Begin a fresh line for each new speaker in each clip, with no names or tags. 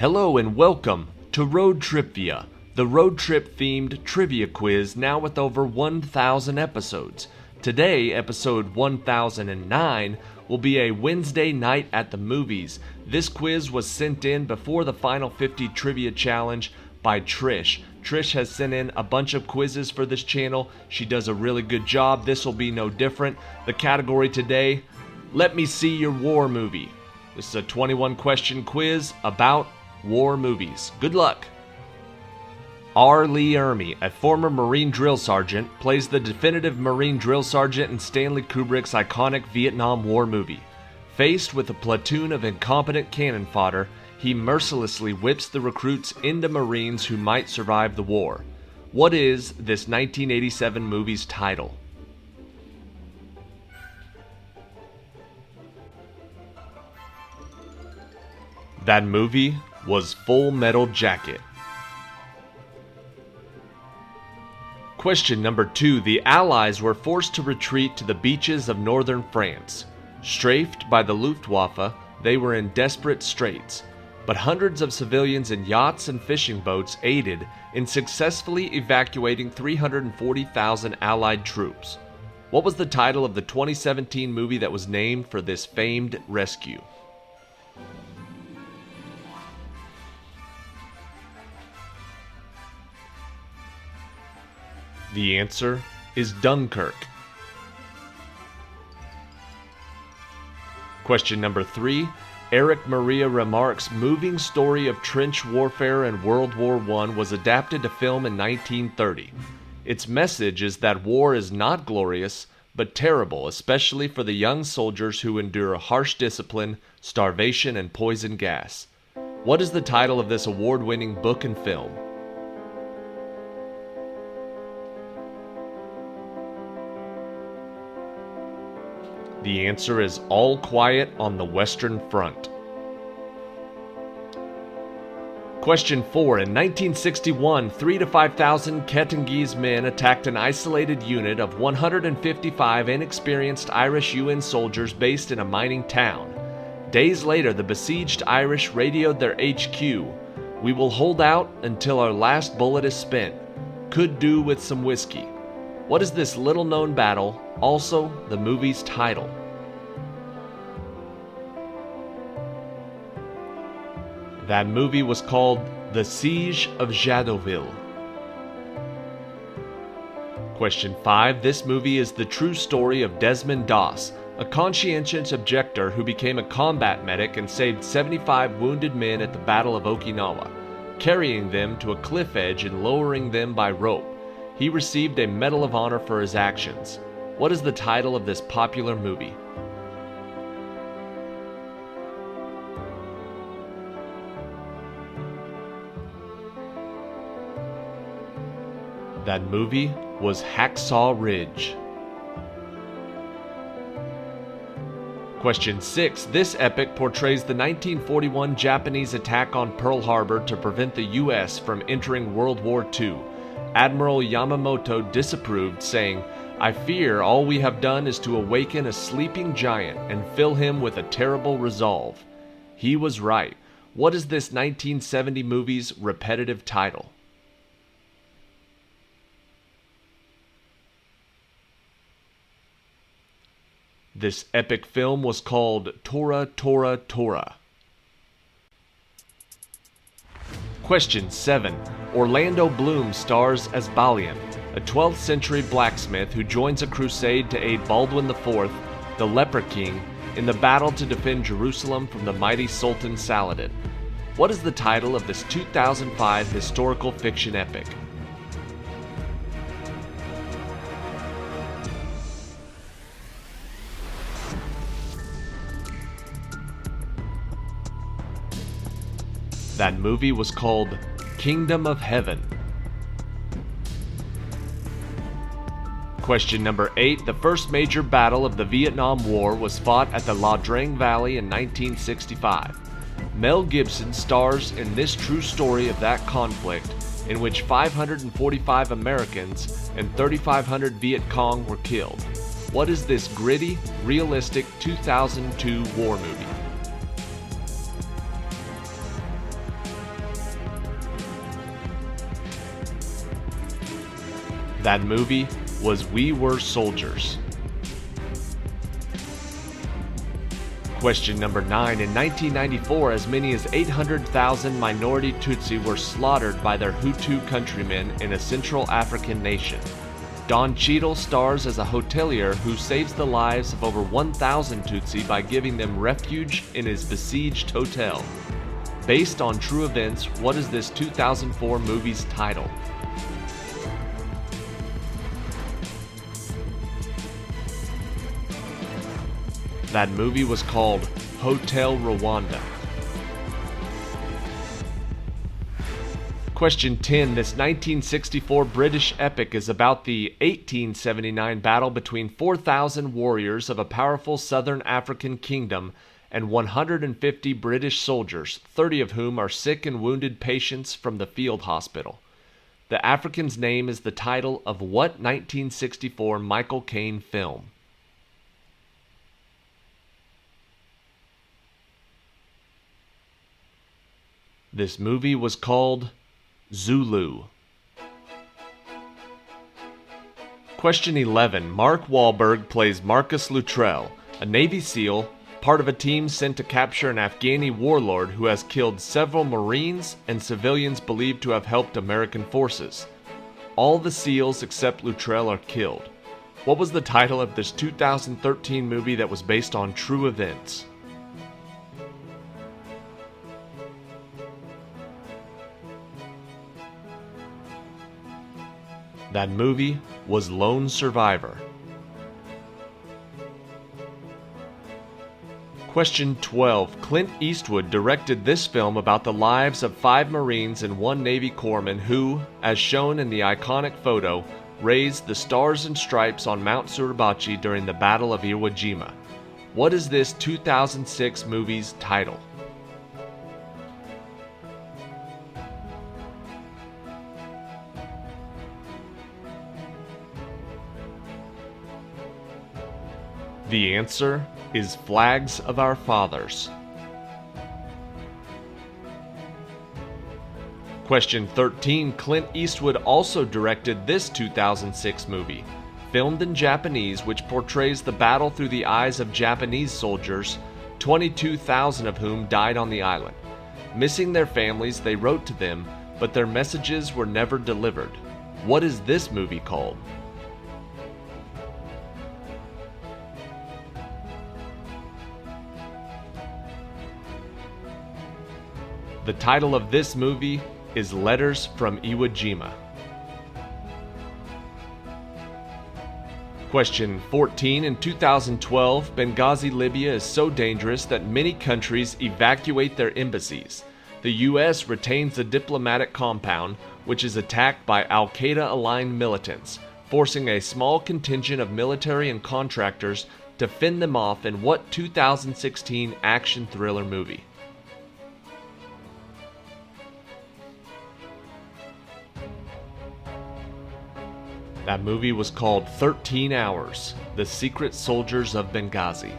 Hello and welcome to Road TRIpVIA, the road trip themed trivia quiz now with over 1,000 episodes. Today, episode 1009, will be a Wednesday night at the movies. This quiz was sent in before the Final 50 Trivia Challenge by Trish. Trish has sent in a bunch of quizzes for this channel. She does a really good job. This will be no different. The category today, let me see your war movie. This is a 21 question quiz about war movies. Good luck. R. Lee Ermey, a former Marine drill sergeant, plays the definitive Marine drill sergeant in Stanley Kubrick's iconic Vietnam War movie. Faced with a platoon of incompetent cannon fodder, he mercilessly whips the recruits into Marines who might survive the war. What is this 1987 movie's title? That movie was Full Metal Jacket. Question number 2. The Allies were forced to retreat to the beaches of northern France. Strafed by the Luftwaffe, they were in desperate straits, but hundreds of civilians in yachts and fishing boats aided in successfully evacuating 340,000 Allied troops. What was the title of the 2017 movie that was named for this famed rescue? The answer is Dunkirk. Question number 3. Erich Maria Remarque's moving story of trench warfare in World War I was adapted to film in 1930. Its message is that war is not glorious, but terrible, especially for the young soldiers who endure harsh discipline, starvation, and poison gas. What is the title of this award-winning book and film? The answer is All Quiet on the Western Front. Question 4. In 1961, 3,000 to 5,000 Kettingese men attacked an isolated unit of 155 inexperienced Irish UN soldiers based in a mining town. Days later, the besieged Irish radioed their HQ. "We will hold out until our last bullet is spent. Could do with some whiskey." What is this little-known battle, also the movie's title? That movie was called The Siege of Jadotville. Question 5. This movie is the true story of Desmond Doss, a conscientious objector who became a combat medic and saved 75 wounded men at the Battle of Okinawa, carrying them to a cliff edge and lowering them by rope. He received a Medal of Honor for his actions. What is the title of this popular movie? That movie was Hacksaw Ridge. Question 6. This epic portrays the 1941 Japanese attack on Pearl Harbor to prevent the U.S. from entering World War II. Admiral Yamamoto disapproved, saying, "I fear all we have done is to awaken a sleeping giant and fill him with a terrible resolve." He was right. What is this 1970 movie's repetitive title? This epic film was called Tora, Tora, Tora. Question 7. Orlando Bloom stars as Balian, a 12th century blacksmith who joins a crusade to aid Baldwin IV, the Leper King, in the battle to defend Jerusalem from the mighty Sultan Saladin. What is the title of this 2005 historical fiction epic? That movie was called Kingdom of Heaven. Question number 8. The first major battle of the Vietnam War was fought at the La Drang Valley in 1965. Mel Gibson stars in this true story of that conflict, in which 545 Americans and 3,500 Viet Cong were killed. What is this gritty, realistic 2002 war movie? That movie was We Were Soldiers. Question number 9. In 1994, as many as 800,000 minority Tutsi were slaughtered by their Hutu countrymen in a Central African nation. Don Cheadle stars as a hotelier who saves the lives of over 1,000 Tutsi by giving them refuge in his besieged hotel. Based on true events, what is this 2004 movie's title? That movie was called Hotel Rwanda. Question 10. This 1964 British epic is about the 1879 battle between 4,000 warriors of a powerful southern African kingdom and 150 British soldiers, 30 of whom are sick and wounded patients from the field hospital. The African's name is the title of what 1964 Michael Caine film? This movie was called Zulu. Question 11. Mark Wahlberg plays Marcus Luttrell, a Navy SEAL, part of a team sent to capture an Afghani warlord who has killed several Marines and civilians believed to have helped American forces. All the SEALs except Luttrell are killed. What was the title of this 2013 movie that was based on true events? That movie was Lone Survivor. Question 12. Clint Eastwood directed this film about the lives of 5 Marines and 1 Navy corpsman who, as shown in the iconic photo, raised the Stars and Stripes on Mount Suribachi during the Battle of Iwo Jima. What is this 2006 movie's title? The answer is Flags of Our Fathers. Question 13. Clint Eastwood also directed this 2006 movie, filmed in Japanese, which portrays the battle through the eyes of Japanese soldiers, 22,000 of whom died on the island. Missing their families, they wrote to them, but their messages were never delivered. What is this movie called? The title of this movie is Letters from Iwo Jima. Question 14. In 2012, Benghazi, Libya is so dangerous that many countries evacuate their embassies. The U.S. retains the diplomatic compound, which is attacked by Al-Qaeda-aligned militants, forcing a small contingent of military and contractors to fend them off in what 2016 action thriller movie? That movie was called 13 Hours, The Secret Soldiers of Benghazi.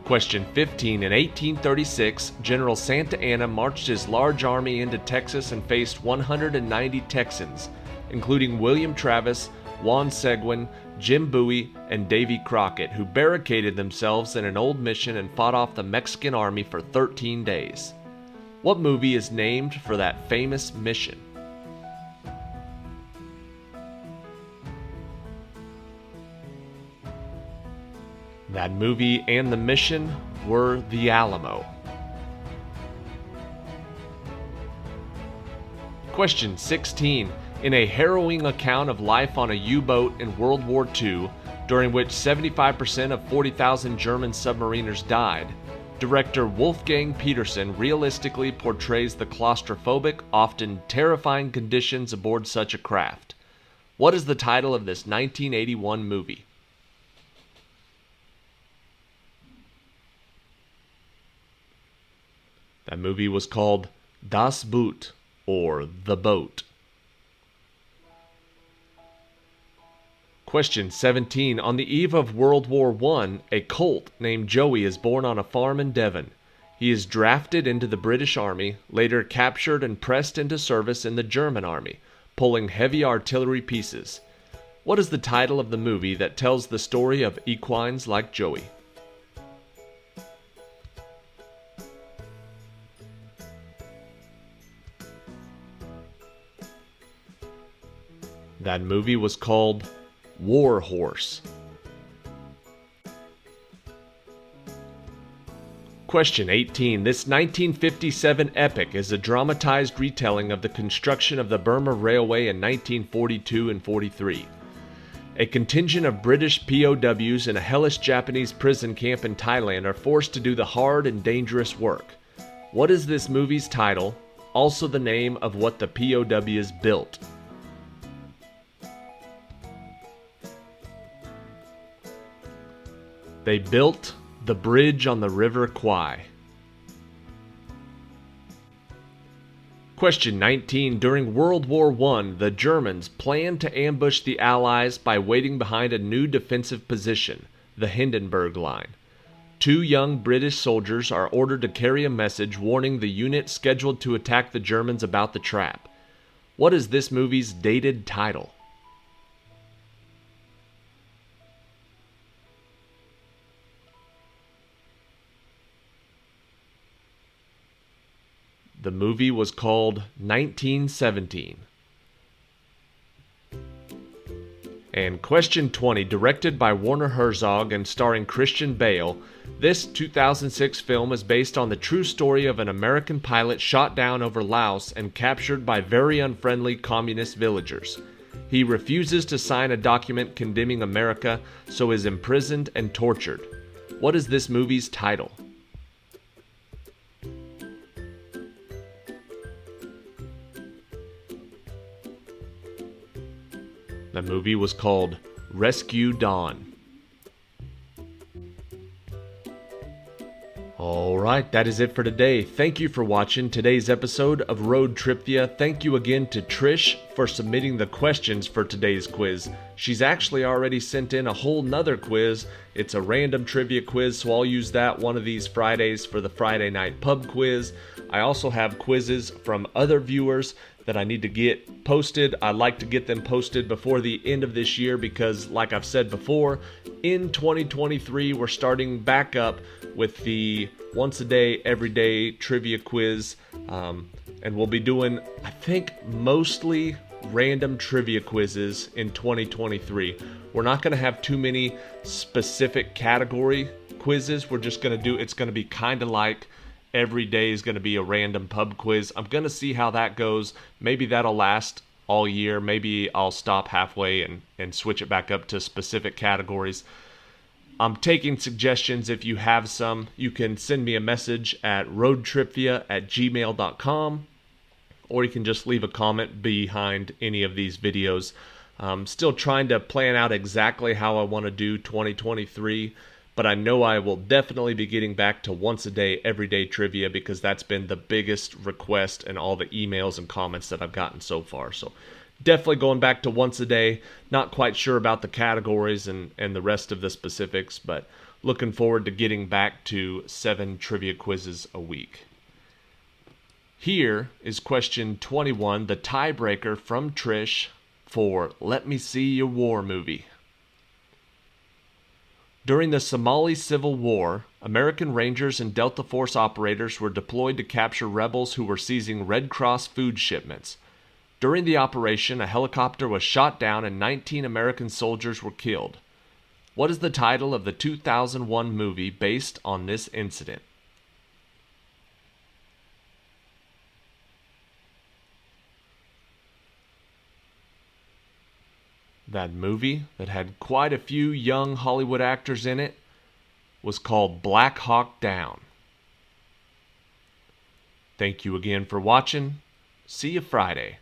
Question 15. In 1836, General Santa Anna marched his large army into Texas and faced 190 Texans, including William Travis, Juan Seguin, Jim Bowie, and Davy Crockett, who barricaded themselves in an old mission and fought off the Mexican army for 13 days. What movie is named for that famous mission? That movie and the mission were The Alamo. Question 16. In a harrowing account of life on a U-boat in World War II, during which 75% of 40,000 German submariners died, director Wolfgang Petersen realistically portrays the claustrophobic, often terrifying conditions aboard such a craft. What is the title of this 1981 movie? That movie was called Das Boot, or The Boat. Question 17. On the eve of World War I, a colt named Joey is born on a farm in Devon. He is drafted into the British Army, later captured and pressed into service in the German Army, pulling heavy artillery pieces. What is the title of the movie that tells the story of equines like Joey? That movie was called War Horse. Question 18. This 1957 epic is a dramatized retelling of the construction of the Burma Railway in 1942 and 43. A contingent of British POWs in a hellish Japanese prison camp in Thailand are forced to do the hard and dangerous work. What is this movie's title? Also the name of what the POWs built. They built the bridge on the River Kwai. Question 19. During World War I, the Germans planned to ambush the Allies by waiting behind a new defensive position, the Hindenburg Line. Two young British soldiers are ordered to carry a message warning the unit scheduled to attack the Germans about the trap. What is this movie's dated title? The movie was called 1917. And question 20, directed by Werner Herzog and starring Christian Bale, this 2006 film is based on the true story of an American pilot shot down over Laos and captured by very unfriendly communist villagers. He refuses to sign a document condemning America, so is imprisoned and tortured. What is this movie's title? The movie was called Rescue Dawn. Alright, that is it for today. Thank you for watching today's episode of Road TRIpVIA. Thank you again to Trish for submitting the questions for today's quiz. She's actually already sent in a whole nother quiz. It's a random trivia quiz, so I'll use that one of these Fridays for the Friday night pub quiz. I also have quizzes from other viewers that I need to get posted. I like to get them posted before the end of this year because, like I've said before, in 2023 we're starting back up with the once a day, everyday trivia quiz, and we'll be doing, I think, mostly random trivia quizzes in 2023. We're not going to have too many specific category quizzes. We're just going to do, it's going to be kind of like every day is going to be a random pub quiz. I'm going to see how that goes. Maybe that'll last all year. Maybe I'll stop halfway and switch it back up to specific categories. I'm taking suggestions. If you have some, you can send me a message at roadtripvia@gmail.com, or you can just leave a comment behind any of these videos. I'm still trying to plan out exactly how I want to do 2023, but I know I will definitely be getting back to once a day, everyday trivia because that's been the biggest request in all the emails and comments that I've gotten so far. So definitely going back to once a day. Not quite sure about the categories and the rest of the specifics, but looking forward to getting back to 7 trivia quizzes a week. Here is question 21, the tiebreaker from Trish for Let Me See Your War movie. During the Somali Civil War, American Rangers and Delta Force operators were deployed to capture rebels who were seizing Red Cross food shipments. During the operation, a helicopter was shot down and 19 American soldiers were killed. What is the title of the 2001 movie based on this incident? That movie that had quite a few young Hollywood actors in it was called Black Hawk Down. Thank you again for watching. See you Friday.